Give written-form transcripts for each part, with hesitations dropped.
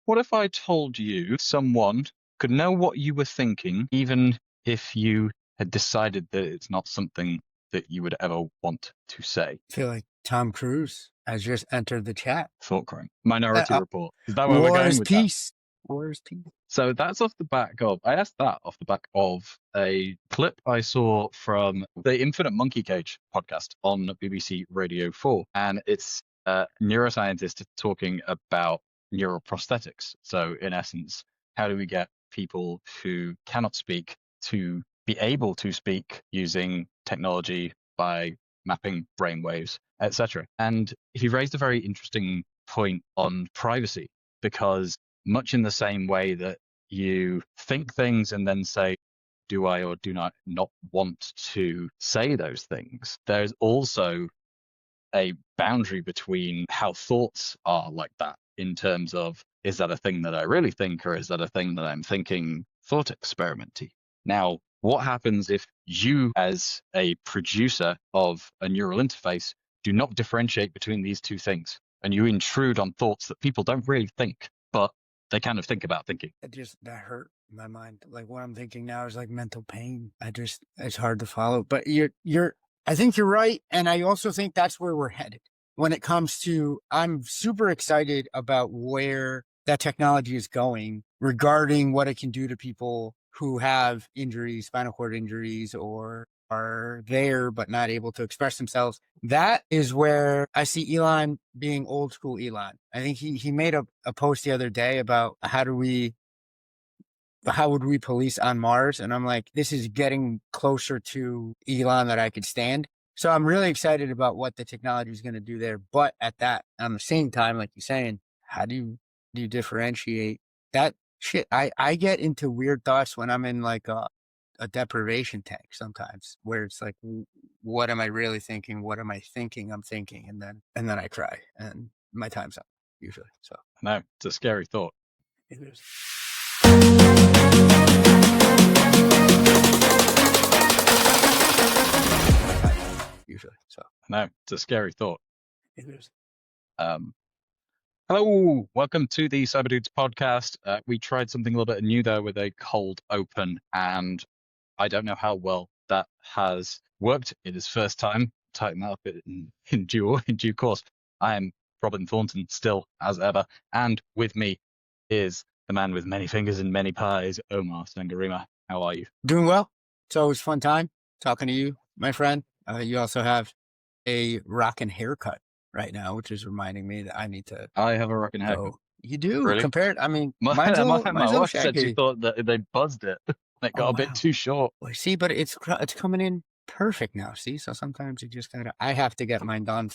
What if I told you someone could know what you were thinking, even if you had decided that it's not something that you would ever want to say? I feel like Tom Cruise has just entered the chat. Thought crime. Minority Uh, Report. Is that where we're War going is with that? peace. War is peace. So that's off the back of, I asked that off the back of a clip I saw from the Infinite Monkey Cage podcast on BBC Radio 4. And it's a neuroscientist talking about neuroprosthetics. So in essence, how do we get people who cannot speak to be able to speak using technology by mapping brainwaves, etc. And he raised a very interesting point on privacy, because much in the same way that you think things and then say, do I or do not want to say those things, there's also a boundary between how thoughts are like that, in terms of, is that a thing that I really think, or is that a thing that I'm thinking thought experimenty? Now, what happens if you, as a producer of a neural interface, do not differentiate between these two things, and you intrude on thoughts that people don't really think, but they kind of think about thinking? That hurt my mind. Like what I'm thinking now is like mental pain. It's hard to follow, but I think you're right. And I also think that's where we're headed when it comes to, I'm super excited about where that technology is going regarding what it can do to people who have injuries, spinal cord injuries, or are there but not able to express themselves. That is where I see Elon being old school Elon. I think he made a post the other day about how would we police on Mars? And I'm like, this is getting closer to Elon that I could stand. So I'm really excited about what the technology is going to do there. But on the same time, like you're saying, how do you differentiate that shit? I get into weird thoughts when I'm in like a deprivation tank sometimes, where it's like, what am I really thinking? What am I thinking I'm thinking? And then I cry and my time's up usually. So No, it's a scary thought. it is. Usually. So No, it's a scary thought. it is. Hello, welcome to the CyberDudes podcast. We tried something a little bit new there with a cold open, and I don't know how well that has worked. It is first time. Tighten that up in due course. I am Robin Thornton, still as ever, and with me is the man with many fingers and many pies, Omar Sangarima. How are you? Doing well. It's always a fun time talking to you, my friend. You also have a rockin' haircut right now, which is reminding me that I need to I have a rocking haircut. go. You do Really? compared. I mean, My mine's a my little wife said she shaggy. thought that they buzzed it. It got Oh a bit wow. too short. Well, see, but it's coming in perfect now. See, so sometimes you just gotta. I have to get mine done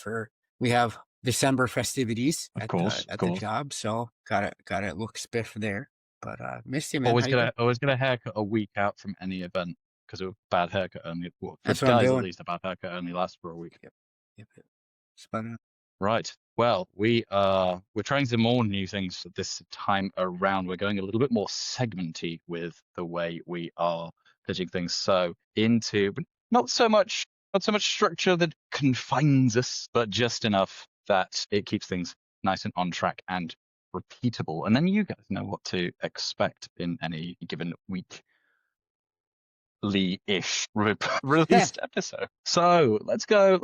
we have December festivities Of at course, of the course. job, so gotta look spiff there. But missed you, man. How you doing? Always get a haircut a week out from any event, because a bad haircut only, well, for That's what I'm guys at doing. least, a bad haircut only lasts for a week. Yep. Spot on. Right. Well, we're trying some more new things this time around. We're going a little bit more segmenty with the way we are pitching things. So but not so much structure that confines us, but just enough that it keeps things nice and on track and repeatable. And then you guys know what to expect in any given weekly-ish released episode. So let's go.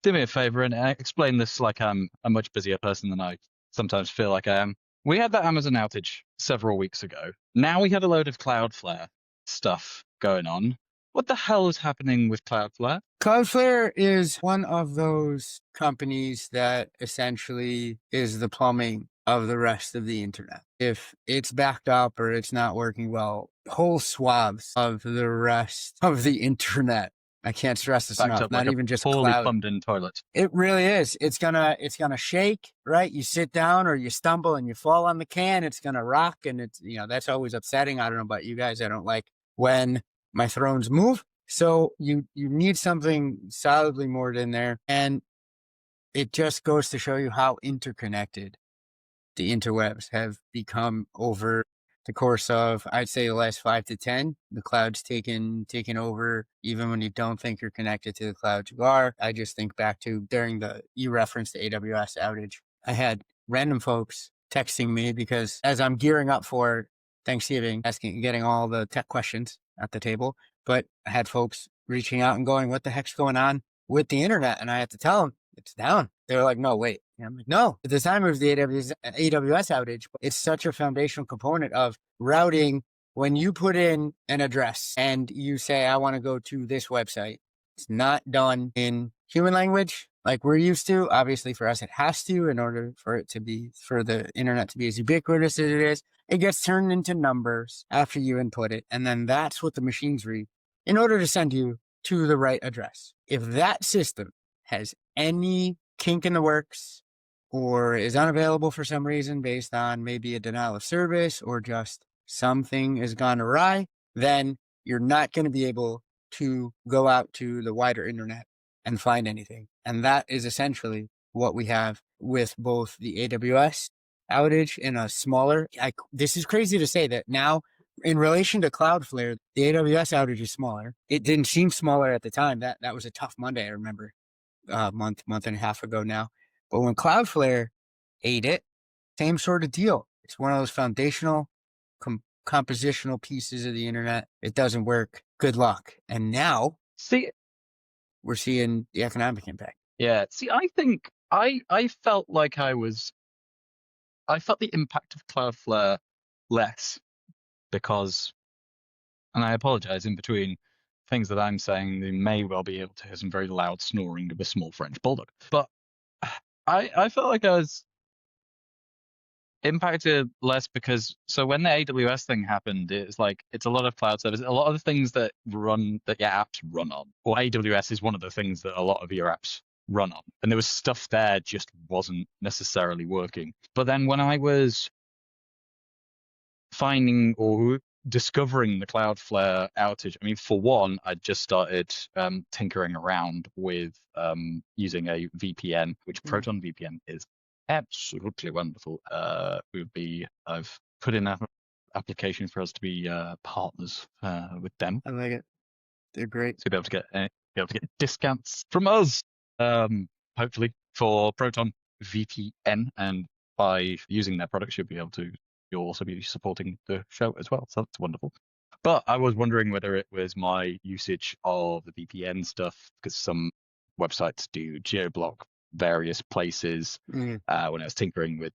Do me a favor and explain this like I'm a much busier person than I sometimes feel like I am. We had that Amazon outage several weeks ago. Now we have a load of Cloudflare stuff going on. What the hell is happening with Cloudflare? Cloudflare is one of those companies that essentially is the plumbing of the rest of the internet. If it's backed up or it's not working well, whole swaths of the rest of the internet. I can't stress this Backed enough. up Not like a even just poorly cloud. plumbed in toilet. It really is. It's gonna shake, right? You sit down or you stumble and you fall on the can. It's gonna rock, and that's always upsetting. I don't know about you guys. I don't like when my thrones move. So you need something solidly moored in there, and it just goes to show you how interconnected the interwebs have become over the course of, I'd say, the last 5 to 10. The cloud's taken over. Even when you don't think you're connected to the cloud, you are. I just think back to, during you referenced the AWS outage, I had random folks texting me because as I'm gearing up for Thanksgiving, getting all the tech questions at the table, but I had folks reaching out and going, "What the heck's going on with the internet?" And I had to tell them it's down. They're like, "No, wait." And I'm like, "No." At the time of the AWS outage, it's such a foundational component of routing. When you put in an address and you say, "I want to go to this website," it's not done in human language like we're used to. Obviously, for us, it has to in order for the internet to be as ubiquitous as it is. It gets turned into numbers after you input it, and then that's what the machines read in order to send you to the right address. If that system has any kink in the works or is unavailable for some reason based on maybe a denial of service or just something has gone awry, then you're not going to be able to go out to the wider internet and find anything. And that is essentially what we have with both the AWS outage in a smaller, this is crazy to say that now in relation to Cloudflare, the AWS outage is smaller. It didn't seem smaller at the time. That was a tough Monday, I remember, month and a half ago now. But when Cloudflare ate it, same sort of deal. It's one of those foundational compositional pieces of the internet. It doesn't work. Good luck. And now See, we're seeing the economic impact. yeah. See, I think I felt like I felt the impact of Cloudflare less because, and I apologize in between things that I'm saying, they may well be able to hear some very loud snoring of a small French bulldog. But I felt like I was impacted less because so when the AWS thing happened, it's like it's a lot of cloud service, a lot of the things that your apps run on, or AWS is one of the things that a lot of your apps run on, and there was stuff there just wasn't necessarily working. But then when I was finding or discovering the Cloudflare outage, I mean, for one, I just started tinkering around with using a VPN, which Proton VPN is absolutely wonderful. I've put in an application for us to be partners with them. I like it. They're great. So be able to get discounts from us, hopefully for Proton VPN, and by using their products, you'll also be supporting the show as well. So that's wonderful. But I was wondering whether it was my usage of the VPN stuff, because some websites do geo-block various places. When I was tinkering with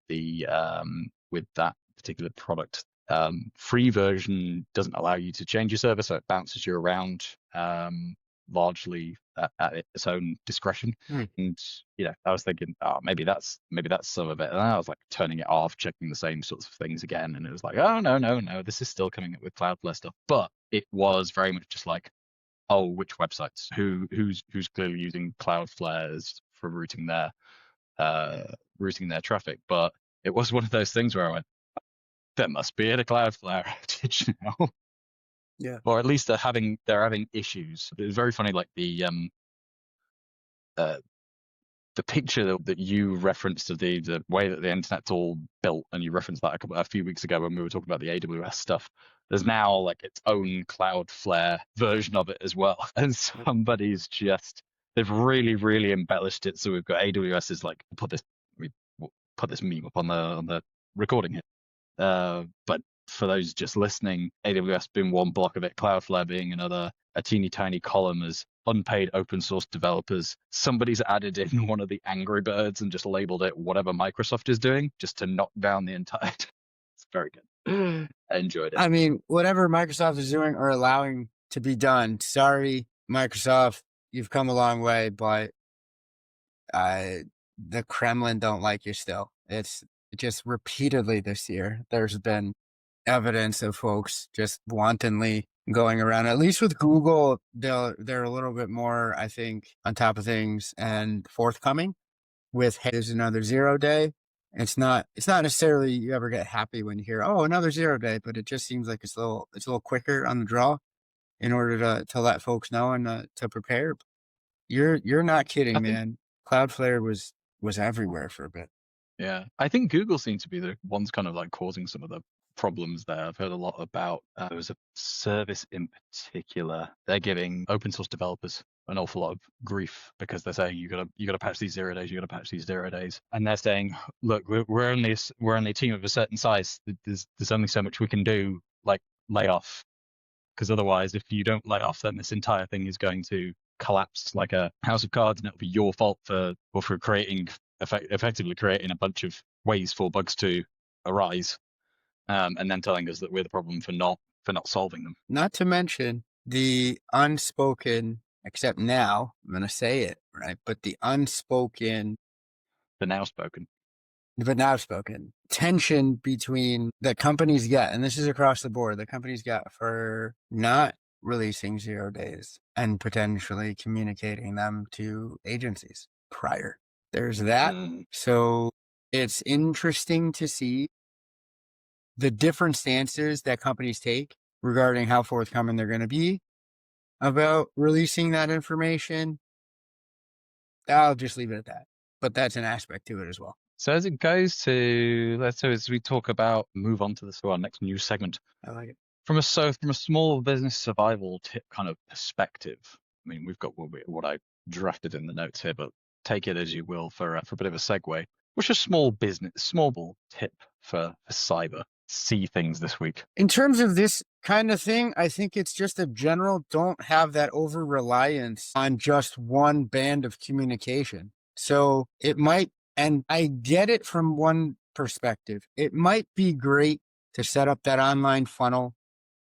with that particular product, free version doesn't allow you to change your server, so it bounces you around largely at its own discretion. And I was thinking, oh, maybe that's some of it. And I was like turning it off, checking the same sorts of things again, and it was like, oh no, this is still coming up with Cloudflare stuff. But it was very much just like, oh, which websites? Who's clearly using Cloudflares for routing their traffic? But it was one of those things where I went, there must be a Cloudflare outage now. Yeah. Or at least they're having issues. It was very funny, like the picture that you referenced of the way that the internet's all built, and you referenced that a few weeks ago when we were talking about the AWS stuff. There's now like its own Cloudflare version of it as well, and they've really embellished it. So we've got AWS is like we put this meme up on the recording here. But for those just listening, AWS being one block of it, Cloudflare being another, a teeny tiny column as unpaid open source developers. Somebody's added in one of the Angry Birds and just labeled it whatever Microsoft is doing, just to knock down the entire. It's very good. I enjoyed it. I mean, whatever Microsoft is doing or allowing to be done, sorry, Microsoft, you've come a long way, but the Kremlin don't like you still. It's just repeatedly this year, there's been evidence of folks just wantonly going around. At least with Google, they're a little bit more, I think, on top of things and forthcoming with, hey, there's another 0 day. It's not necessarily you ever get happy when you hear, oh, another 0 day, but it just seems like it's a little quicker on the draw in order to let folks know and to prepare. You're not kidding, man. Cloudflare was everywhere for a bit. Yeah, I think Google seems to be the ones kind of like causing some of the problems there. I've heard a lot about there was a service in particular. They're giving open source developers an awful lot of grief because they're saying you gotta patch these 0 days, you gotta patch these 0 days, and they're saying, look, we're only a team of a certain size. There's only so much we can do, like lay off, because otherwise, if you don't lay off, then this entire thing is going to collapse like a house of cards, and it'll be your fault for creating effectively creating a bunch of ways for bugs to arise, and then telling us that we're the problem for not solving them. Not to mention the unspoken, except now, I'm going to say it, right? But the unspoken, The now spoken. but now spoken tension between the companies get, and this is across the board, the companies got for not releasing 0 days and potentially communicating them to agencies prior. There's that. So it's interesting to see the different stances that companies take regarding how forthcoming they're going to be about releasing that information. I'll just leave it at that. But that's an aspect to it as well. So as it goes to, let's say as we talk about, move on to our next news segment. I like it. From a small business survival tip kind of perspective, I mean, we've got what I drafted in the notes here, but take it as you will for a bit of a segue. What's your small tip for cyber see things this week? In terms of this kind of thing, I think it's just a general, don't have that over reliance on just one band of communication. So it might, and I get it from one perspective, it might be great to set up that online funnel,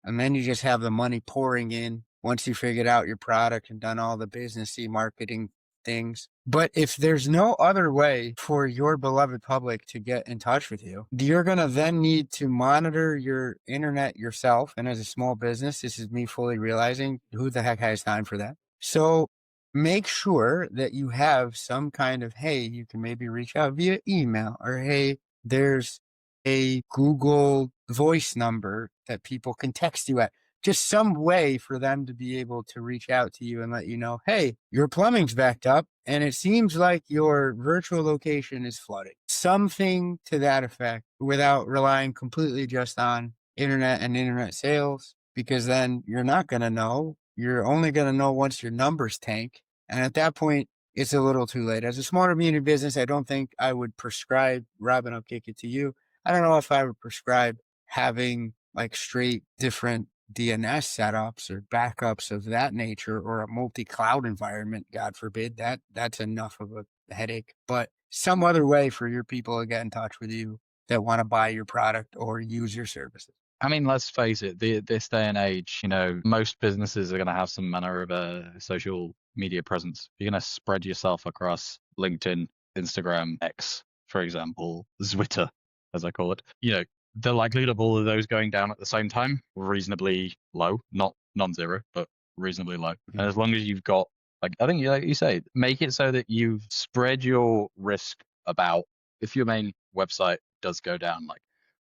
and then you just have the money pouring in once you figured out your product and done all the businessy marketing things. But if there's no other way for your beloved public to get in touch with you, you're going to then need to monitor your internet yourself. And as a small business, this is me fully realizing who the heck has time for that. So make sure that you have some kind of, hey, you can maybe reach out via email, or hey, there's a Google voice number that people can text you at. Just some way for them to be able to reach out to you and let you know, hey, your plumbing's backed up and it seems like your virtual location is flooded. Something to that effect, without relying completely just on internet and internet sales, because then you're not going to know. You're only going to know once your numbers tank. And at that point, it's a little too late. As a small to medium business, I don't think I would prescribe, Robin, I'll kick it to you. I don't know if I would prescribe having like straight different DNS setups or backups of that nature, or a multi-cloud environment, God forbid. That's enough of a headache. But some other way for your people to get in touch with you that want to buy your product or use your services. I mean, let's face it, this day and age, most businesses are going to have some manner of a social media presence. You're going to spread yourself across LinkedIn, Instagram, X, for example, Twitter, as I call it. The likelihood of all of those going down at the same time, reasonably low, not non-zero, but reasonably low. Mm-hmm. And as long as you've got, I think, like you say, make it so that you spread your risk about if your main website does go down,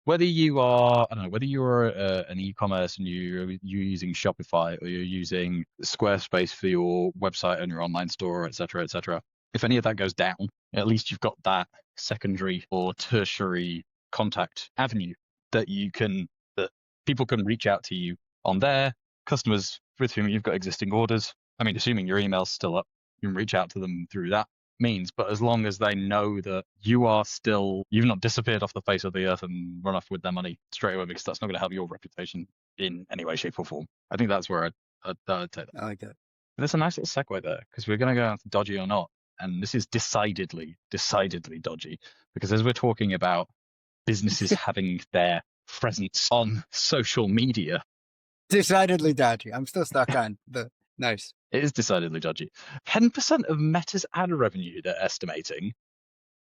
whether you are, I don't know, whether you're an e-commerce and you're using Shopify, or you're using Squarespace for your website and your online store, et cetera, et cetera. If any of that goes down, at least you've got that secondary or tertiary contact avenue that people can reach out to you on there. Customers with whom you've got existing orders. I mean, assuming your email's still up, you can reach out to them through that means. But as long as they know that you've not disappeared off the face of the earth and run off with their money straight away, because that's not going to help your reputation in any way, shape, or form. I think that's where I'd take that. I like that. There's a nice little segue there, because we're going to go on to dodgy or not. And this is decidedly dodgy, because as we're talking about businesses having their presence on social media. Decidedly dodgy. I'm still stuck on the nice. It is decidedly dodgy. 10% of Meta's ad revenue they're estimating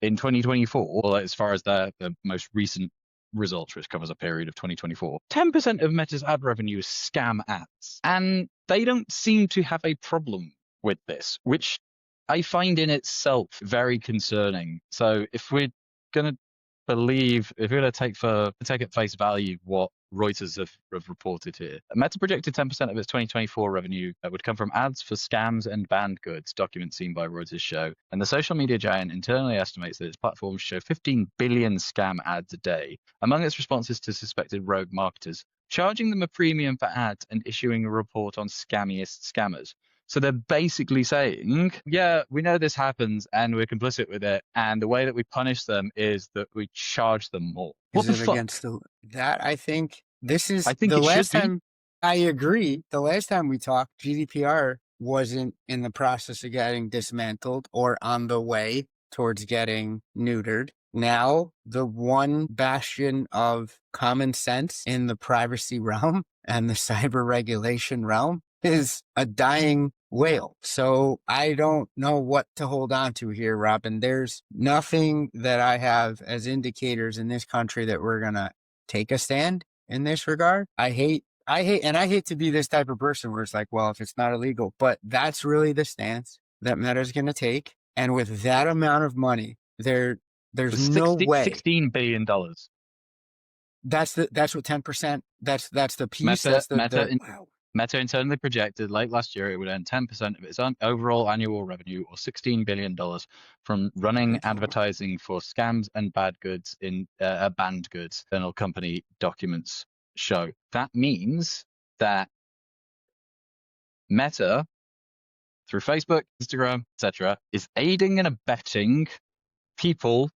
in 2024, well, as far as the most recent results, which covers a period of 2024, 10% of Meta's ad revenue is scam ads. And they don't seem to have a problem with this, which I find in itself very concerning. So if we're going to take at face value what Reuters have reported here, Meta projected 10% of its 2024 revenue would come from ads for scams and banned goods, documents seen by Reuters show. And the social media giant internally estimates that its platforms show 15 billion scam ads a day. Among its responses to suspected rogue marketers, charging them a premium for ads and issuing a report on scammiest scammers. So they're basically saying, yeah, we know this happens and we're complicit with it. And the way that we punish them is that we charge them more. What Is the it fuck? against that? I think this is I think the it should last be. time I agree. The last time we talked, GDPR wasn't in the process of getting dismantled or on the way towards getting neutered. Now, the one bastion of common sense in the privacy realm and the cyber regulation realm is a dying whale. So I don't know what to hold on to here, Robin. There's nothing that I have as indicators in this country that we're going to take a stand in this regard. I hate to be this type of person where it's like, well, if it's not illegal, but that's really the stance that Meta's going to take. And with that amount of money, there's no way. $16 billion. That's what 10%. That's the piece. Wow. Meta internally projected late last year it would earn 10% of its overall annual revenue, or $16 billion, from running advertising for scams and banned goods. Internal company documents show. That means that Meta, through Facebook, Instagram, etc., is aiding and abetting people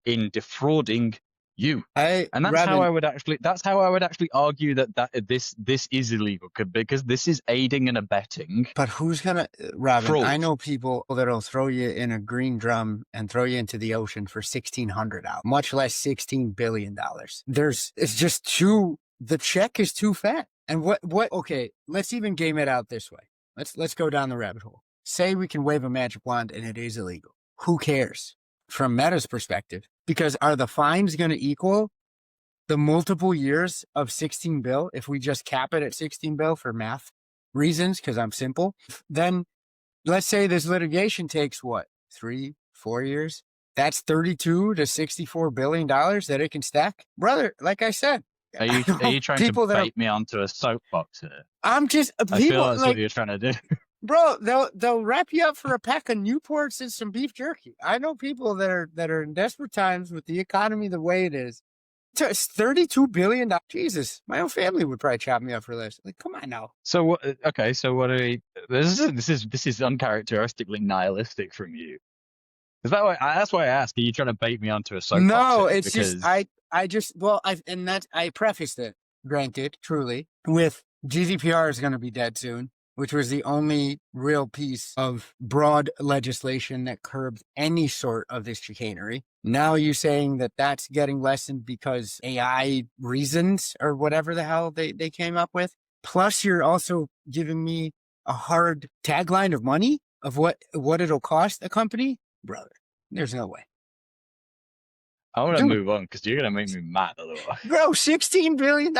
in defrauding you. And that's how I would actually argue that this is illegal, because this is aiding and abetting. But who's gonna, Robin? Fraud. I know people that'll throw you in a green drum and throw you into the ocean for $1,600, much less $16 billion. It's just the check is too fat. And okay, let's even game it out this way. Let's go down the rabbit hole. Say we can wave a magic wand and it is illegal. Who cares? From Meta's perspective, because are the fines going to equal the multiple years of 16 bill if we just cap it at 16 bill for math reasons, because I'm simple? Then let's say this litigation takes 3-4 years. That's $32 to $64 billion that it can stack, brother. Like I said, are you trying to bait me onto a soapbox here? I'm just I feel that's what you're trying to do. Bro, they'll wrap you up for a pack of Newports and some beef jerky. I know people that are in desperate times with the economy the way it is. It's $32 billion. Jesus, my own family would probably chop me up for this. Like, come on now. So what? Okay, so what are we? This is uncharacteristically nihilistic from you. Is that why? That's why I ask. Are you trying to bait me onto a soapbox? No, it's just I prefaced it, granted, truly, with GDPR is going to be dead soon, which was the only real piece of broad legislation that curbed any sort of this chicanery. Now you're saying that that's getting lessened because AI reasons or whatever the hell they came up with. Plus, you're also giving me a hard tagline of money of what it'll cost a company. Brother, there's no way. I want to move on because you're going to make me mad otherwise. Bro, $16 billion.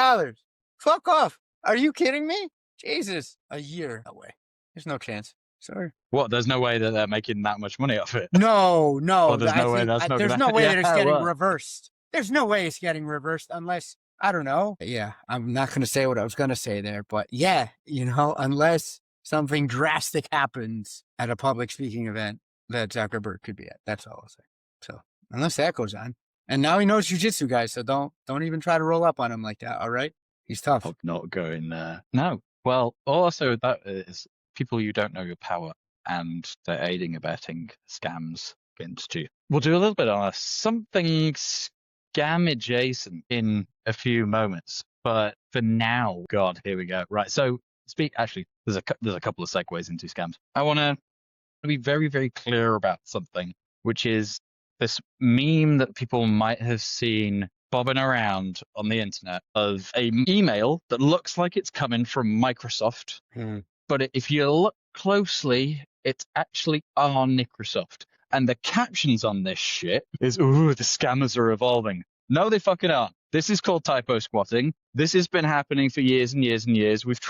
Fuck off. Are you kidding me? Jesus, a year away. There's no chance. Sorry. What? There's no way that they're making that much money off it? No. Well, there's no way that it's getting reversed. There's no way it's getting reversed unless, I don't know. Yeah, I'm not going to say what I was going to say there, but yeah, unless something drastic happens at a public speaking event that Zuckerberg could be at. That's all I'll say. So unless that goes on. And now he knows jiu-jitsu, guys, so don't even try to roll up on him like that, all right? He's tough. I'm not going there. No. Well, also that is people you don't know your power, and they're aiding, abetting scams against you. We'll do a little bit on something scam adjacent in a few moments, but for now, God, here we go. Right. So there's a couple of segues into scams. I want to be very, very clear about something, which is this meme that people might have seen bobbing around on the internet of an email that looks like it's coming from Microsoft. But if you look closely, it's actually on Microsoft. And the captions on this shit is, ooh, the scammers are evolving. No, they fucking aren't. This is called typo squatting. This has been happening for years and years and years. We've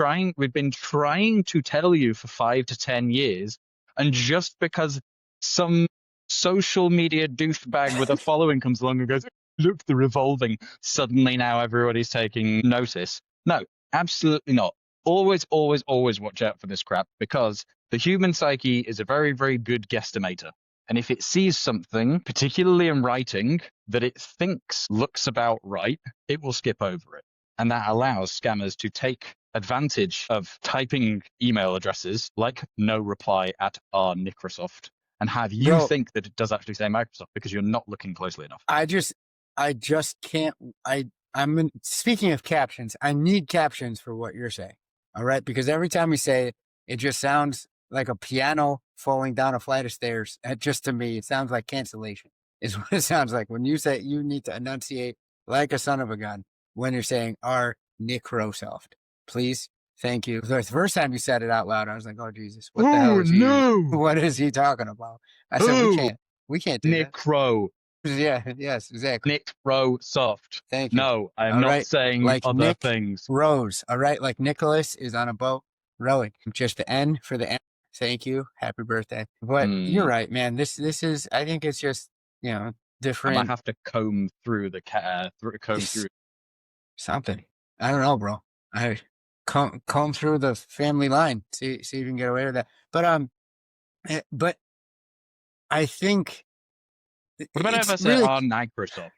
been trying to tell you for 5 to 10 years. And just because some social media douchebag with a following comes along and goes, look, they're evolving, suddenly now everybody's taking notice. No, absolutely not. Always, always, always watch out for this crap, because the human psyche is a very, very good guesstimator. And if it sees something, particularly in writing, that it thinks looks about right, it will skip over it. And that allows scammers to take advantage of typing email addresses like no reply at our Microsoft and have you Bro, think that it does actually say Microsoft because you're not looking closely enough. I just can't. Speaking of captions, I need captions for what you're saying. All right. Because every time you say it, it just sounds like a piano falling down a flight of stairs. Just to me, it sounds like cancellation is what it sounds like. When you say you need to enunciate like a son of a gun when you're saying our Microsoft, please. Thank you. The first time you said it out loud, I was like, oh, Jesus, what the hell is he? What is he talking about? I said, we can't do that. Nicro. Yeah, yes, exactly. Microsoft. Thank you. No, I'm All not right. saying Like other Nick things. Rose. All right. Like Nicholas is on a boat rowing. Just the N for the N. Thank you. Happy birthday. But you're right, man. This is, I think it's just, I different. might have to comb through the through something. I don't know, bro. I comb through the family line. See if you can get away with that. But I think what about if I say really, our Microsoft?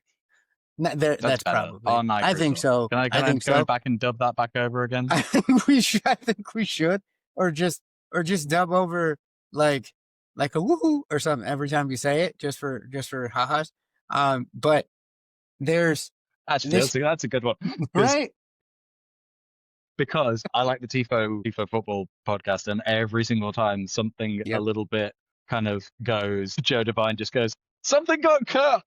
that's better. probably. Our Microsoft. I think so. Can I go back and dub that back over again? I think we should, or just dub over like a woohoo or something every time you say it, just for ha-has. But there's actually that's a good one, right? Because I like the Tifo football podcast, and every single time something a little bit kind of goes, Joe Devine just goes, something got cut.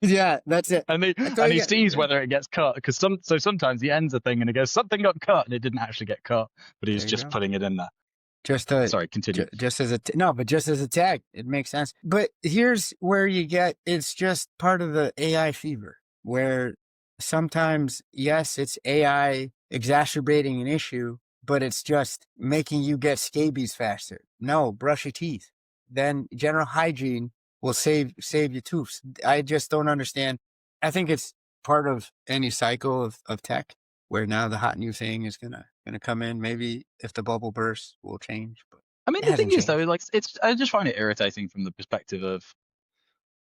Yeah, that's it. And he sees whether it gets cut, because sometimes he ends a thing and it goes, something got cut, and it didn't actually get cut, but he's just putting it in there. Sorry, continue. Just as a tag, it makes sense. But here's where it's just part of the AI fever, where sometimes, yes, it's AI exacerbating an issue, but it's just making you get scabies faster. No, brush your teeth. Then general hygiene will save your tooth. I just don't understand. I think it's part of any cycle of tech, where now the hot new thing is gonna come in. Maybe if the bubble bursts, we'll change. But I mean, the thing is, though, like I just find it irritating from the perspective of,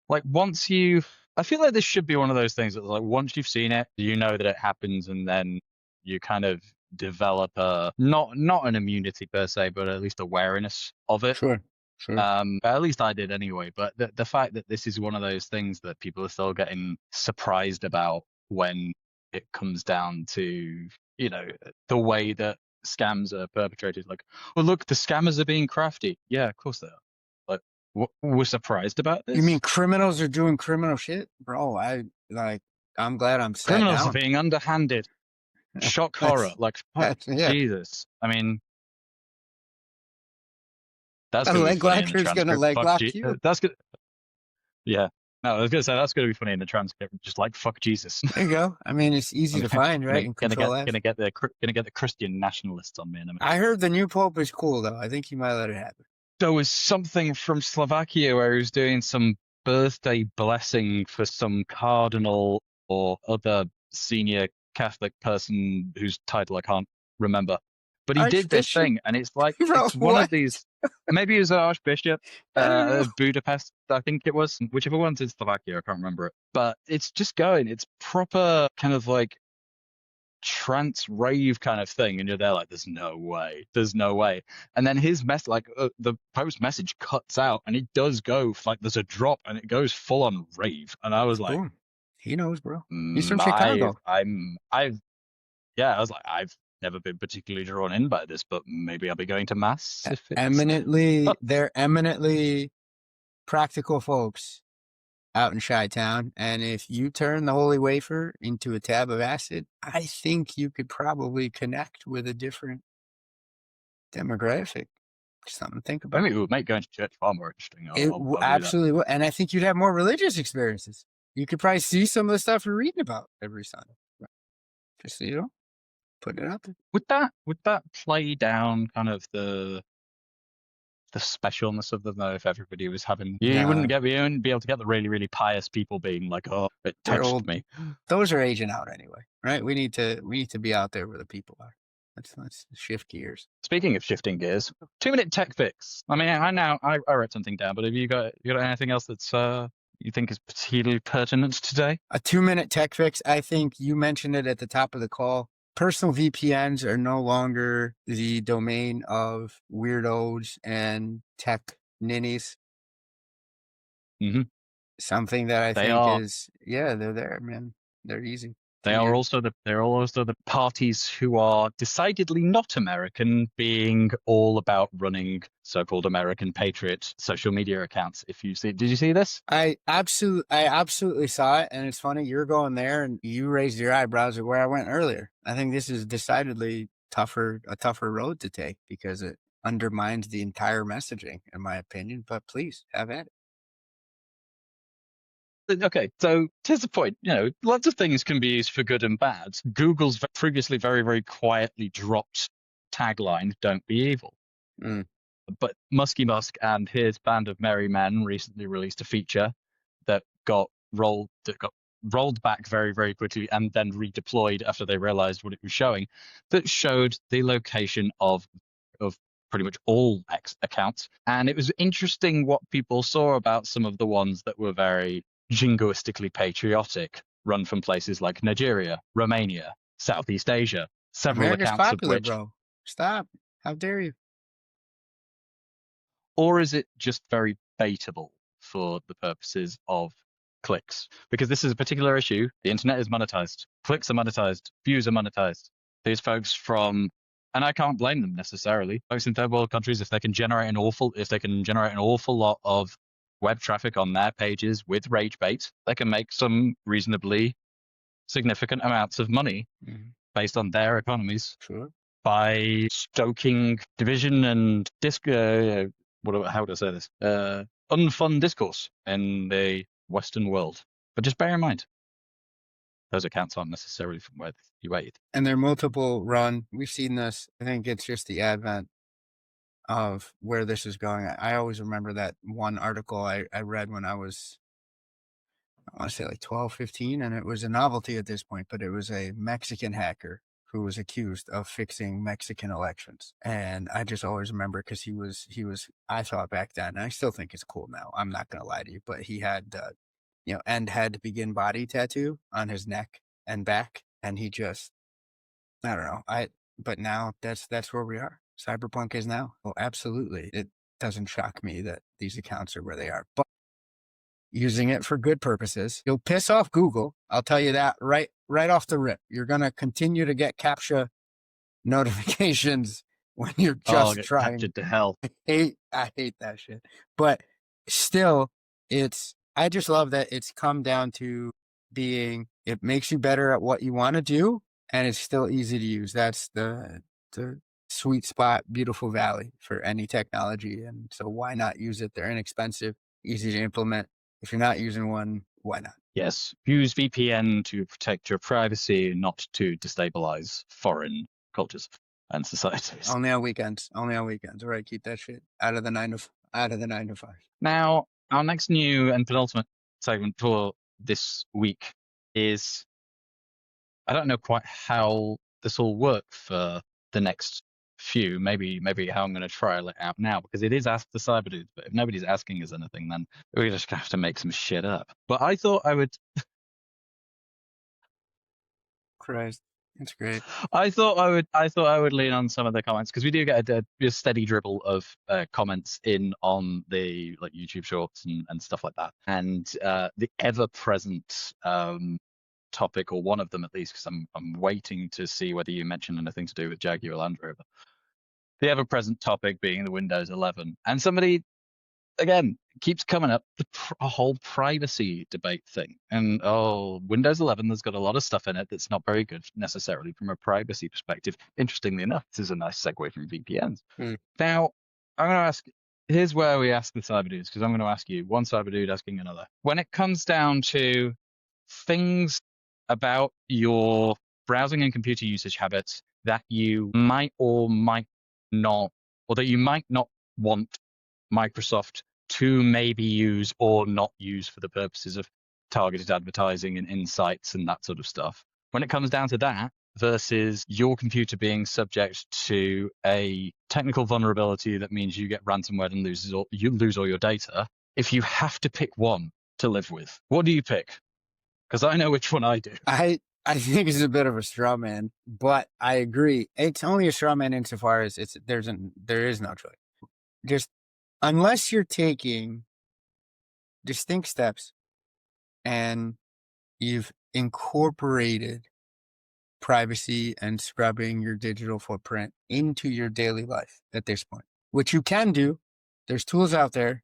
like, I feel like this should be one of those things that, like, once you've seen it, you know that it happens, and then you kind of develop not an immunity per se, but at least awareness of it. Sure. At least I did anyway. But the fact that this is one of those things that people are still getting surprised about when it comes down to, the way that scams are perpetrated. Like, well, look, the scammers are being crafty. Yeah, of course they are. Like, we're surprised about this. You mean criminals are doing criminal shit, bro? I'm glad I'm sat criminals down. are being underhanded. Shock horror. Like, fuck, Jesus. I mean, that's gonna be funny in the transcript. Gonna leg lock you. That's good. Yeah. No, I was gonna say that's gonna be funny in the transcript. Just like, fuck Jesus. There you go. I mean, it's easy to find, right? Gonna get the Christian nationalists on me in a minute. I heard the new pope is cool, though. I think he might let it happen. There was something from Slovakia where he was doing some birthday blessing for some cardinal or other senior Catholic person whose title I can't remember. But he did this thing, and it's like, it's one of these. Maybe he was an archbishop, Budapest, I think it was. Whichever one's in Slovakia, I can't remember it. But it's just it's proper kind of like trance rave kind of thing, and you're there like, there's no way. And then his the post message cuts out, and it does go like there's a drop, and it goes full on rave, and I was like, he knows, bro. He's from Chicago. I was like, I've never been particularly drawn in by this, but maybe I'll be going to mass. They're eminently practical folks out in Chi-Town, and if you turn the holy wafer into a tab of acid, I think you could probably connect with a different demographic. Something to think about. I mean, it would make going to church far more interesting. It absolutely would, and I think you'd have more religious experiences. You could probably see some of the stuff you're reading about every Sunday. Just put it out there. Would that play down kind of the specialness of them, though? If everybody was having, you wouldn't be able to get the really, really pious people being like, oh, it touched me. Those are aging out anyway, right? We need to be out there where the people are. Let's shift gears. Speaking of shifting gears, 2-minute tech fix. I mean, I wrote something down, but have you got anything else that's you think is particularly pertinent today? A 2-minute tech fix. I think you mentioned it at the top of the call. personal VPNs are no longer the domain of weirdos and tech ninnies. Hmm. Something that I They think are is, yeah, they're there, man. They're easy to They are use. also the parties who are decidedly not American, being all about running so-called American patriot social media accounts. Did you see this? I absolutely saw it, and it's funny you're going there, and you raised your eyebrows at where I went earlier. I think this is decidedly a tougher road to take because it undermines the entire messaging, in my opinion. But please have at it. Okay, so here's the point. Lots of things can be used for good and bad. Google's previously very, very quietly dropped tagline, "Don't be evil." Mm. But Muskie Musk and his band of merry men recently released a feature that got rolled back very, very quickly and then redeployed after they realized what it was showing, that showed the location of pretty much all X accounts. And it was interesting what people saw about some of the ones that were very jingoistically patriotic, run from places like Nigeria, Romania, Southeast Asia, several America's accounts of popular, which. bro. Stop. How dare you? Or is it just very baitable for the purposes of clicks? Because this is a particular issue. The internet is monetized. Clicks are monetized. Views are monetized. These folks and I can't blame them necessarily. Folks in third world countries, if they can generate an awful lot of web traffic on their pages with rage bait, they can make some reasonably significant amounts of money Mhm. based on their economies Sure. by stoking division and how would I say this? Unfun discourse in the Western world. But just bear in mind, those accounts aren't necessarily from where you ate. And they're multiple run. We've seen this. I think it's just the advent of where this is going. I always remember that one article I read when I was, I want to say like 12, 15, and it was a novelty at this point, but it was a Mexican hacker who was accused of fixing Mexican elections. And I just always remember because he was, I thought back then, and I still think it's cool now. I'm not going to lie to you, but he had, end head begin body tattoo on his neck and back. And he just, I don't know. But now that's where we are. Cyberpunk is now. Well, absolutely. It doesn't shock me that these accounts are where they are, but using it for good purposes, you'll piss off Google. I'll tell you that right off the rip. You're going to continue to get CAPTCHA notifications when you're just Get trying. captured to hell. I hate that shit. But still, I just love that it's come down to being, it makes you better at what you want to do, and it's still easy to use. That's the sweet spot, beautiful valley for any technology. And so why not use it? They're inexpensive, easy to implement. If you're not using one, why not? Yes, use VPN to protect your privacy, not to destabilize foreign cultures and societies. Only on weekends. All right, keep that shit out of the 9 to 5. Now, our next new and penultimate segment for this week is, I don't know quite how this will work for the next few. Maybe how I'm going to trial it out now, because it is Ask the CyberDudes. But if nobody's asking us anything, then we're just going to have to make some shit up. But I thought I would. Christ, it's great. I thought I would lean on some of the comments, because we do get a steady dribble of comments in on the YouTube Shorts and stuff like that, and the ever-present topic, or one of them at least, because I'm waiting to see whether you mention anything to do with Jaguar Land Rover. The ever-present topic being the Windows 11, and somebody again keeps coming up a whole privacy debate thing, and Windows 11, there's got a lot of stuff in it that's not very good necessarily from a privacy perspective. Interestingly enough, this is a nice segue from VPNs. Now, I'm going to ask, here's where we ask the CyberDudes, because I'm going to ask you, one CyberDude asking another. When it comes down to things about your browsing and computer usage habits that you might or might not, or that you might not want Microsoft to maybe use or not use for the purposes of targeted advertising and insights and that sort of stuff. When it comes down to that versus your computer being subject to a technical vulnerability that means you get ransomware and you lose all your data, if you have to pick one to live with, what do you pick? Because I know which one I do. I think it's a bit of a straw man, but I agree. It's only a straw man insofar as there is no choice. Just unless you're taking distinct steps and you've incorporated privacy and scrubbing your digital footprint into your daily life at this point, which you can do. There's tools out there,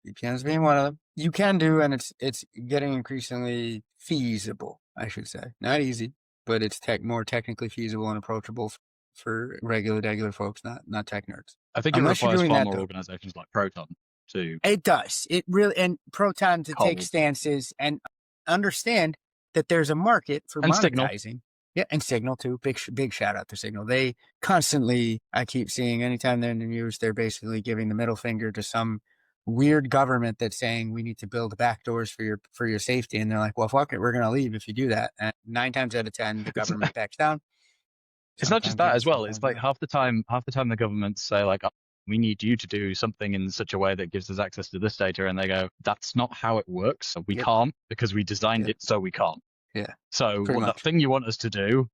VPNs being one of them. You can do, and it's getting increasingly feasible, I should say. Not easy, but it's more technically feasible and approachable for regular folks, not tech nerds. I think it Unless you're requires doing far that, more though, organizations like Proton to it does. It really, and Proton to take hold stances and understand that there's a market for and Signal. monetizing. Yeah, and Signal too. Big shout out to Signal. They constantly, I keep seeing, anytime they're in the news, they're basically giving the middle finger to some weird government that's saying we need to build backdoors for your safety, and they're like, well, fuck it, we're gonna leave if you do that. And 9 times out of 10, the It's government backs down. it's not just Sometimes that yes, as well. It's sometimes like no. half the time the governments say like, oh, we need you to do something in such a way that gives us access to this data, and they go, that's not how it works. We Yep. can't because we designed Yep. it so we can't. Yeah, So pretty what that much. thing you want us to do,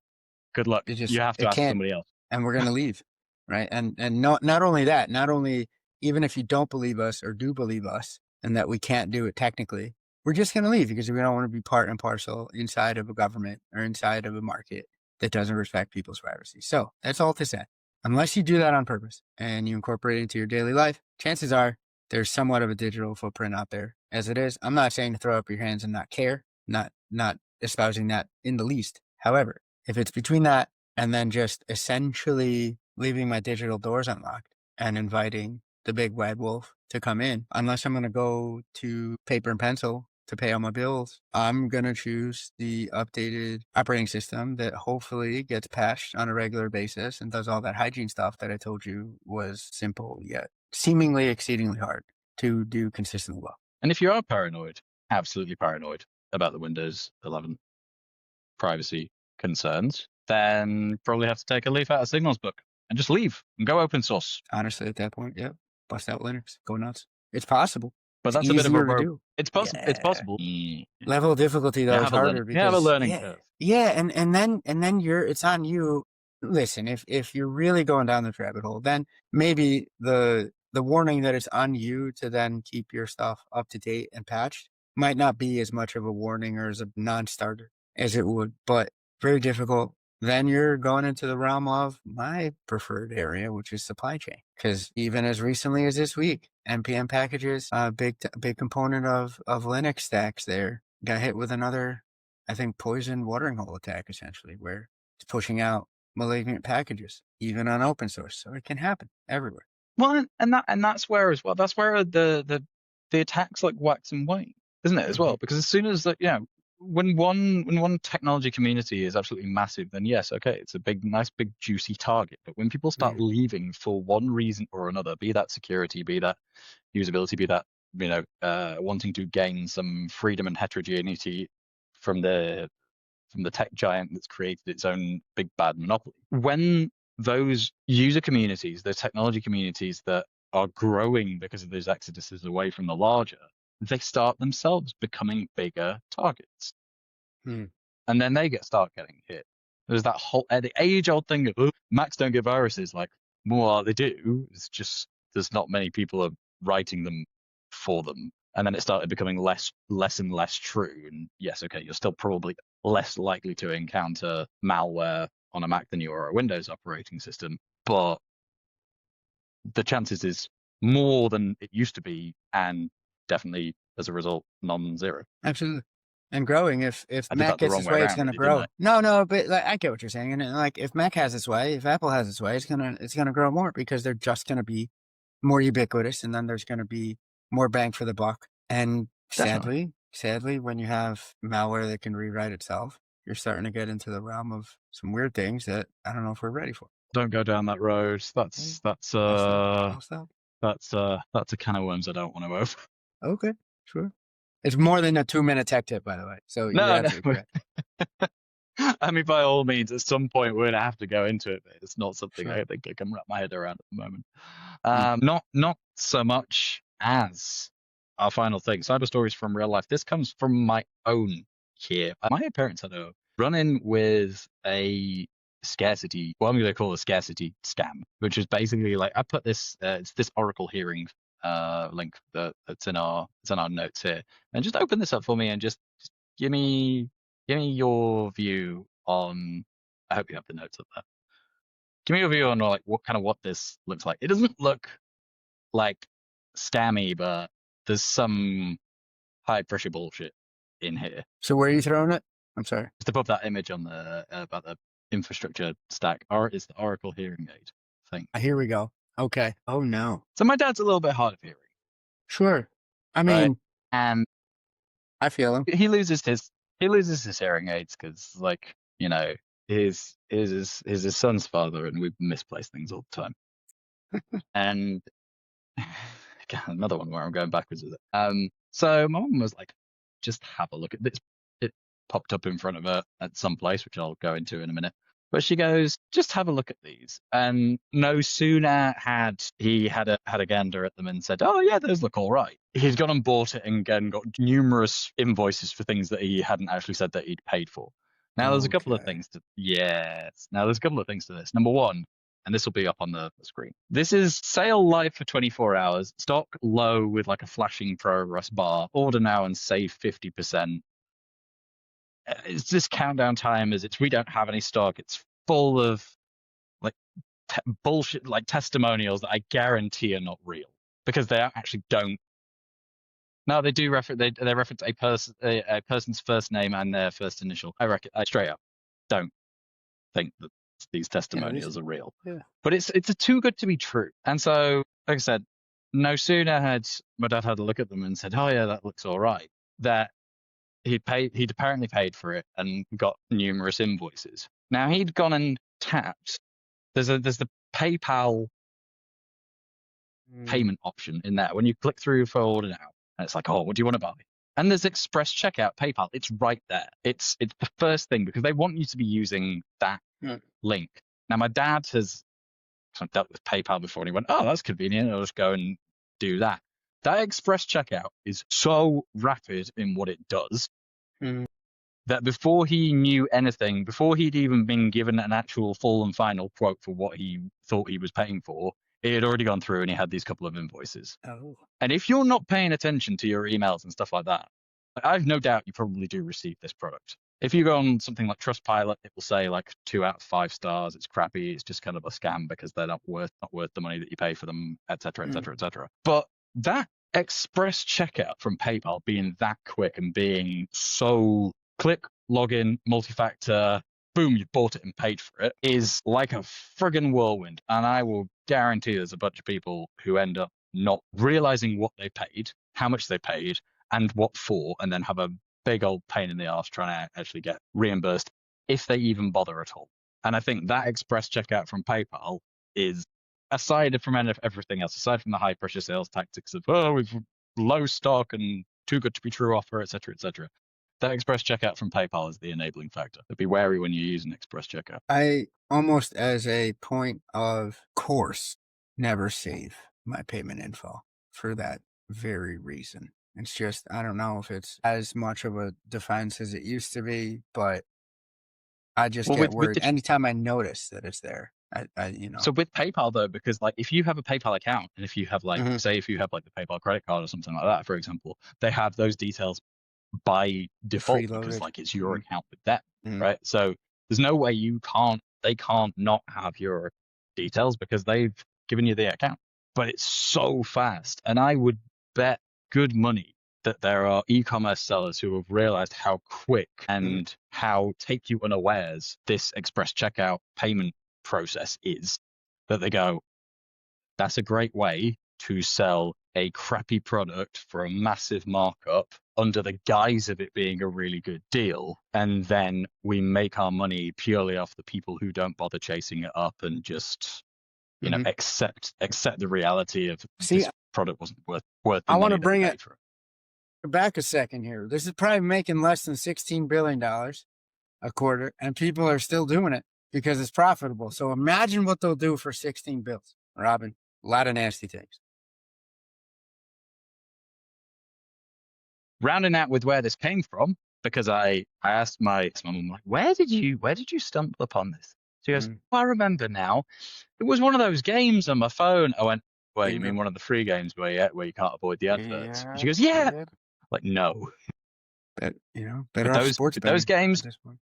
good luck. You have to It ask can't. somebody else. And we're going to leave. Right. And not only that, not only, even if you don't believe us or do believe us and that we can't do it technically, we're just going to leave because we don't want to be part and parcel inside of a government or inside of a market that doesn't respect people's privacy. So that's all to say. Unless you do that on purpose and you incorporate it into your daily life, chances are there's somewhat of a digital footprint out there as it is. I'm not saying to throw up your hands and not care, not espousing that in the least. However, if it's between that and then just essentially leaving my digital doors unlocked and inviting the big bad wolf to come in, unless I'm going to go to paper and pencil to pay all my bills, I'm going to choose the updated operating system that hopefully gets patched on a regular basis and does all that hygiene stuff that I told you was simple yet seemingly exceedingly hard to do consistently well. And if you are paranoid, absolutely paranoid about the Windows 11 privacy concerns, then probably have to take a leaf out of Signal's book and just leave and go open source. Honestly, at that point, yeah, bust out Linux, go nuts. It's possible. But It's that's a bit of easier a to rope. do. It's possible. It's Yeah. possible. Level of difficulty though is harder You have a because learning curve. yeah, and then it's on you. Listen, if you're really going down this rabbit hole, then maybe the warning that it's on you to then keep your stuff up to date and patched might not be as much of a warning or as a non-starter as it would, but very difficult. Then you're going into the realm of my preferred area, which is supply chain. Because even as recently as this week, NPM packages, big component of Linux stacks there, got hit with another, I think, poison watering hole attack, essentially, where it's pushing out malignant packages, even on open source. So it can happen everywhere. Well, and that's where as well. That's where the attacks like wax and wane, isn't it, as well? Because as soon as that, when one technology community is absolutely massive, then yes, okay, it's a nice big juicy target. But when people start leaving for one reason or another, be that security, be that usability, be that wanting to gain some freedom and heterogeneity from the tech giant that's created its own big bad monopoly, when those user communities, those technology communities that are growing because of those exoduses away from the larger, they start themselves becoming bigger targets. And then they start getting hit. There's that whole the age-old thing of, oh, Macs don't get viruses. Like, well, they do. It's just there's not many people are writing them for them. And then it started becoming less and less true. And yes, okay, you're still probably less likely to encounter malware on a Mac than you are a Windows operating system, but the chances is more than it used to be, and definitely as a result non-zero. Absolutely. And growing. If I did Mac that the gets wrong its way way, it's around, going to really, didn't grow. I? No, but like, I get what you're saying. And like, if Mac has its way, if Apple has its way, it's gonna grow more because they're just going to be more ubiquitous, and then there's going to be more bang for the buck. And Definitely. sadly, when you have malware that can rewrite itself, you're starting to get into the realm of some weird things that I don't know if we're ready for. Don't go down that road. That's I'll stop. that's a can of worms I don't want to open. Okay, sure. It's more than a 2-minute tech tip, by the way. So you're No. absolutely correct. I mean, by all means, at some point we're gonna have to go into it. But it's not something Sure. I think I can wrap my head around at the moment. Not so much as our final thing. Cyber stories from real life. This comes from my own here. My parents had a running with a scarcity, what I'm going to call a scarcity scam, which is basically like I put this, it's this Oracle hearing link that's in our notes here, and just open this up for me and just give me your view on. I hope you have the notes up there. Give me your view on like what this looks like. It doesn't look like scammy, but there's some high pressure bullshit in here. So where are you throwing it? I'm sorry. Just above that image on the about the infrastructure stack, or is the Oracle hearing aid thing. Here we go. Okay. Oh no. So my dad's a little bit hard of hearing. Sure. I mean, right? And I feel him. he loses his hearing aids because, like, you know, his son's father, and we misplace things all the time. And again, another one where I'm going backwards with it. So my mum was like, just have a look at this. It popped up in front of her at some place, which I'll go into in a minute. But she goes, just have a look at these. And no sooner had he had a gander at them and said, oh yeah, those look all right. He'd gone and bought it and again got numerous invoices for things that he hadn't actually said that he'd paid for. Now there's a couple of things to Now there's a couple of things to this. Number one, and this will be up on the screen. This is sale live for 24 hours, stock low with like a flashing progress bar, order now and save 50%. It's this countdown time as we don't have any stock. It's full of like bullshit, like testimonials that I guarantee are not real because they actually don't. No, they do reference, they reference a person's first name and their first initial. I straight up don't think that these testimonials are real. Yeah. But it's a too good to be true. And so, like I said, no sooner had my dad had a look at them and said, oh yeah, that looks all right, that he'd apparently paid for it and got numerous invoices. Now he'd gone and tapped. There's the PayPal payment option in there. When you click through for order now, and it's like, oh, what do you want to buy? And there's express checkout PayPal. It's right there. It's the first thing because they want you to be using that link. Now my dad has dealt with PayPal before and he went, oh, that's convenient. I'll just go and do that. That express checkout is so rapid in what it does that before he knew anything, before he'd even been given an actual full and final quote for what he thought he was paying for, it had already gone through and he had these couple of invoices. Oh. And if you're not paying attention to your emails and stuff like that, I've no doubt you probably do receive this product. If you go on something like Trustpilot, it will say like 2 out of 5 stars. It's crappy. It's just kind of a scam because they're not worth the money that you pay for them, et cetera, et cetera, et cetera. But that express checkout from PayPal being that quick and being so click, login, multi-factor, boom, you bought it and paid for it is like a friggin' whirlwind. And I will guarantee there's a bunch of people who end up not realizing what they paid, how much they paid, and what for, and then have a big old pain in the arse trying to actually get reimbursed if they even bother at all. And I think that express checkout from PayPal is, aside from everything else, aside from the high pressure sales tactics of, oh, we've low stock and too good to be true offer, et cetera, that express checkout from PayPal is the enabling factor. So be wary when you use an express checkout. I almost as a point of course never save my payment info for that very reason. It's just, I don't know if it's as much of a defense as it used to be, but I just get worried anytime I notice that it's there. So with PayPal though, because like if you have a PayPal account and if you have like, say if you have like the PayPal credit card or something like that, for example, they have those details by default because like it's your account with them, right? So there's no way they can't not have your details because they've given you the account. But it's so fast, and I would bet good money that there are e-commerce sellers who have realized how quick and how take you unawares this express checkout payment process is, that they go, that's a great way to sell a crappy product for a massive markup under the guise of it being a really good deal. And then we make our money purely off the people who don't bother chasing it up and just, you know, accept the reality of this product wasn't worth the I want money to bring that it back a second here. This is probably making less than $16 billion a quarter, and people are still doing it because it's profitable. So imagine what they'll do for 16 bills, Robin. A lot of nasty things. Rounding out with where this came from, because I asked my mum, like, where did you stumble upon this? She goes, Mm. I remember now. It was one of those games on my phone. I went, well, you mean Bingo. one of the free games where you can't avoid the adverts? Yeah, She goes, I yeah. did. Like, no. But better With off those sports with those betting at games, this point.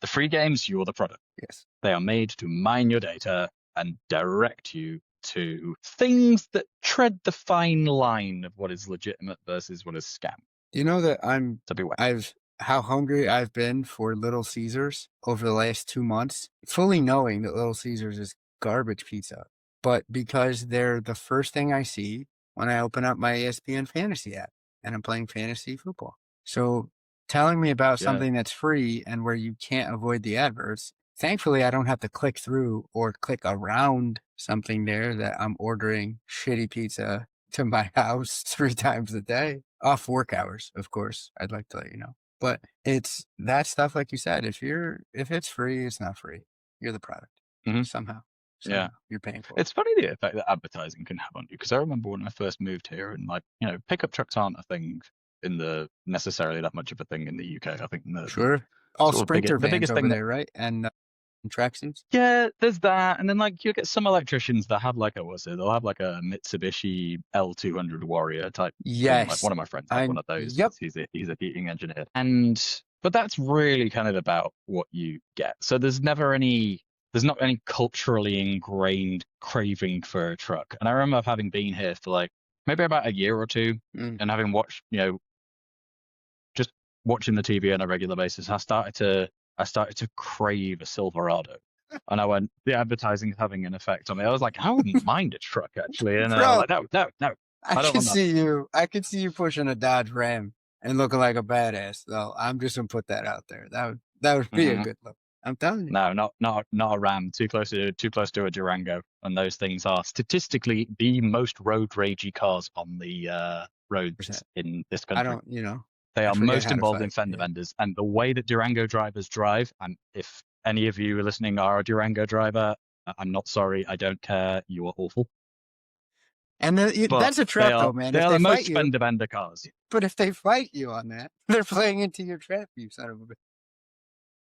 the free games, you're the product. Yes. They are made to mine your data and direct you to things that tread the fine line of what is legitimate versus what is scam. You know that So beware. how hungry I've been for Little Caesars over the last 2 months, fully knowing that Little Caesars is garbage pizza, but because they're the first thing I see when I open up my ESPN fantasy app and I'm playing fantasy football. So telling me about Yeah. something that's free and where you can't avoid the adverts, thankfully I don't have to click through or click around something there that I'm ordering shitty pizza to my house 3 times a day off work hours, of course. I'd like to let you know. But it's that stuff, like you said, if it's free, it's not free. You're the product. Mhm. Somehow Yeah. you're paying for it. It's funny the effect that advertising can have on you, because I remember when I first moved here, and like, pickup trucks aren't a thing in the necessarily that much of a thing in the UK. I think the Sure. All sort of Sprinter the vans biggest over thing that, there, right? And tracksuits. yeah, there's that, and then like you get some electricians that have like they'll have like a Mitsubishi L200 Warrior type thing. Like Yes. one of my friends had one of those Yep. because he's a heating engineer, but that's really kind of about what you get. So there's not any culturally ingrained craving for a truck. And I remember having been here for like maybe about a year or two, Mm. and having watched, just watching the TV on a regular basis, I started to crave a Silverado. And I went, the advertising is having an effect on me. I was like, I wouldn't mind a truck actually. And I was Bro, like, no, I don't want that. I could see you pushing a Dodge Ram and looking like a badass, though. I'm just gonna put that out there. That would be a Mhm. good look. I'm telling you. No, not a Ram. Too close to a Durango, and those things are statistically the most road ragey cars on the roads 100%. in this I country. don't, They I are forget most how to involved in fight. fender Yeah. benders, and the way that Durango drivers drive, and if any of you listening are a Durango driver, I'm not sorry, I don't care, you are awful. And But that's a trap, though, man. they If are they the fight most you, fender bender cars. but if they fight you on that, they're playing into your trap, you son of a bitch.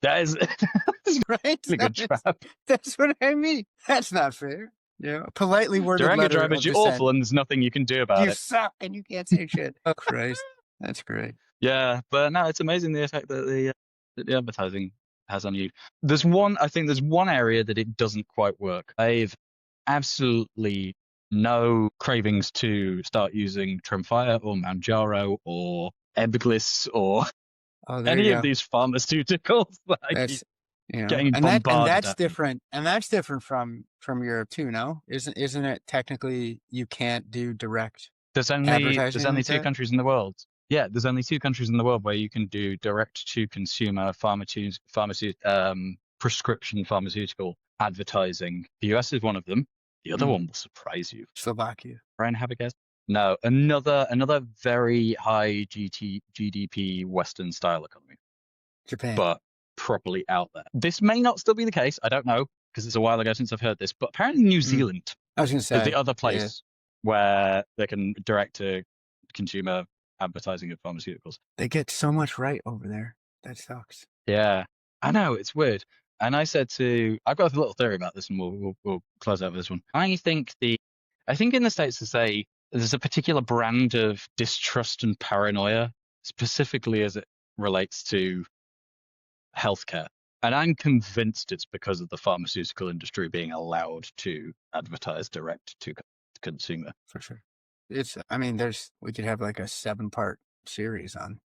That is that's a Right? really good trap. That's what I mean. That's not fair. Yeah. A politely worded Durango letter drivers, of you're dissent. awful, and there's nothing you can do about You it. suck and you can't say shit. Oh, Christ. That's great. Yeah, but no, it's amazing the effect that the advertising has on you. I think there's one area that it doesn't quite work. I've absolutely no cravings to start using Tremfya or Mounjaro or Ebglyss or Oh, there any you of go. these pharmaceuticals that I keep That's getting and bombarded that's at me. different. And that's different from Europe too, no? Isn't it technically you can't do direct There's advertising only like two that? countries in the world. Yeah, there's only two countries in the world where you can do direct to consumer prescription pharmaceutical advertising. The US is one of them. The other one will surprise you. Slovakia. Try and have a guess. No, another very high GDP Western style economy, Japan. but properly out there. This may not still be the case. I don't know, because it's a while ago since I've heard this, but apparently New Zealand I was gonna is the say, other yeah. place where they can direct to consumer advertising of pharmaceuticals. They get so much right over there. That sucks. Yeah, I know, it's weird. And I've got a little theory about this, and we'll close out with this one. I think in the States there's a particular brand of distrust and paranoia, specifically as it relates to healthcare. And I'm convinced it's because of the pharmaceutical industry being allowed to advertise direct to consumer. For sure. We could have like a 7-part series on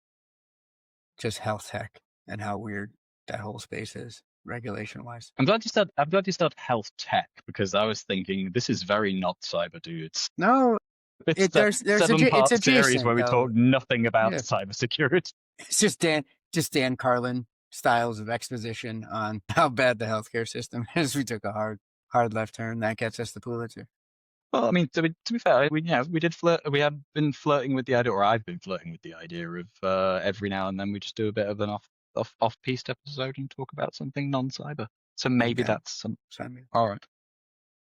just health tech and how weird that whole space is, regulation wise. I'm glad you said health tech, because I was thinking this is very not CyberDudes. No, It's a it's 7-part series adjacent where we though. talk nothing about Yeah. cybersecurity. It's just Dan Carlin styles of exposition on how bad the healthcare system is. We took a hard left turn. That gets us the Pulitzer. Well, I mean, to be fair, we did flirt. We have been flirting with the idea, or I've been flirting with the idea of every now and then we just do a bit of an off-piste episode and talk about something non-cyber. So maybe that's some. All right.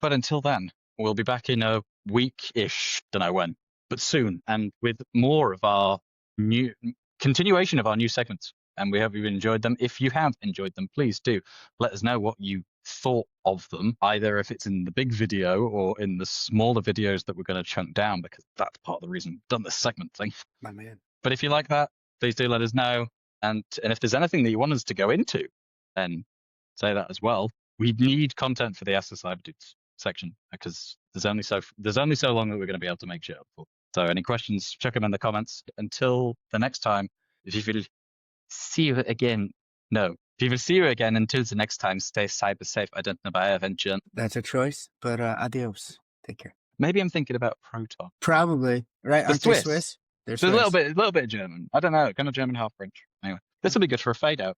But until then, we'll be back in a week-ish, don't know when, but soon, and with more of our continuation of our new segments. and we hope you've enjoyed them. If you have enjoyed them, please do let us know what you thought of them, either if it's in the big video or in the smaller videos that we're going to chunk down, because that's part of the reason we've done this segment thing. My man. But if you like that, please do let us know. And if there's anything that you want us to go into, then say that as well. We need content for the Ask the CyberDudes section, because there's only so long that we're going to be able to make shit up for. So any questions, check them in the comments. Until the next time, if you will see you again, until the next time, stay cyber safe. I don't know about Adventure. That's a choice, but adios. Take care. Maybe I'm thinking about Proton. Probably, right? The Aren't they Swiss? They're So Swiss. a little bit of German. I don't know, kind of German, half French. Anyway, this will be good for a fade out.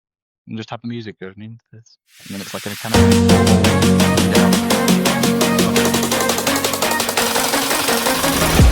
And just have the music going into this. And then it's like any kind of... Yeah.